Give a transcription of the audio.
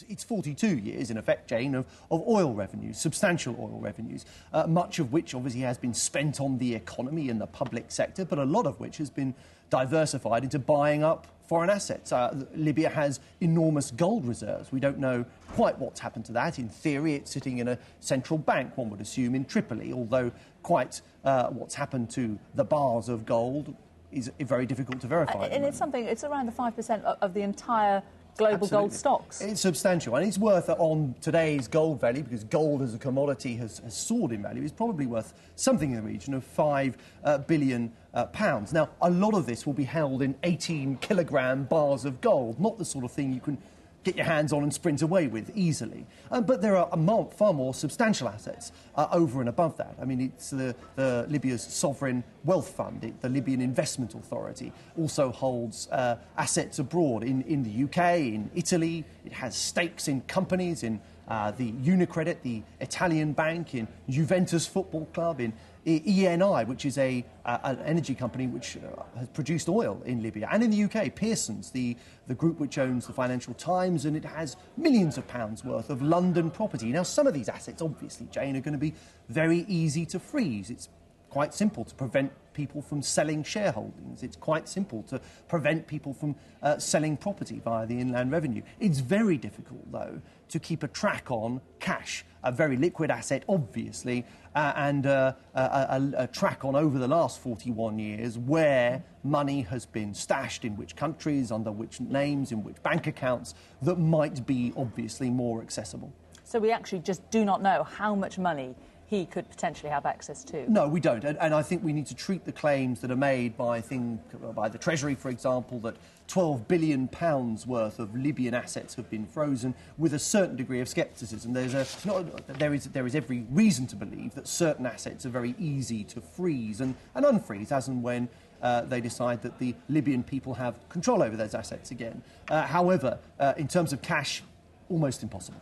It's 42 years, in effect, Jane, of oil revenues, substantial oil revenues, much of which obviously has been spent on the economy and the public sector, but a lot of which has been diversified into buying up foreign assets. Libya has enormous gold reserves. We don't know quite what's happened to that. In theory, it's sitting in a central bank, one would assume, in Tripoli, although quite what's happened to the bars of gold is very difficult to verify. And it's around the 5% of the entire global gold stocks. It's substantial, and it's worth, on today's gold value, because gold as a commodity has soared in value, is probably worth something in the region of £5 billion. Now, a lot of this will be held in 18-kilogram bars of gold, not the sort of thing you can get your hands on and sprint away with easily. But there are far more substantial assets over and above that. I mean, it's the Libya's sovereign wealth fund, the Libyan Investment Authority, also holds assets abroad in the UK, in Italy. It has stakes in companies, in the Unicredit, the Italian bank, in Juventus Football Club, in ENI, which is an energy company which has produced oil in Libya, and in the UK, Pearson's, the group which owns the Financial Times, and it has millions of pounds worth of London property. Now, some of these assets, obviously, Jane, are going to be very easy to freeze. It's quite simple to prevent people from selling shareholdings. It's quite simple to prevent people from selling property via the Inland Revenue. It's very difficult, though, to keep a track on cash, a very liquid asset, obviously, and a track on, over the last 41 years, where money has been stashed, in which countries, under which names, in which bank accounts, that might be, obviously, more accessible. So we actually just do not know how much money he could potentially have access to. No, we don't. And I think we need to treat the claims that are made by the Treasury, for example, that £12 billion worth of Libyan assets have been frozen, with a certain degree of scepticism. There is every reason to believe that certain assets are very easy to freeze and unfreeze, as and when they decide that the Libyan people have control over those assets again. However, in terms of cash, almost impossible.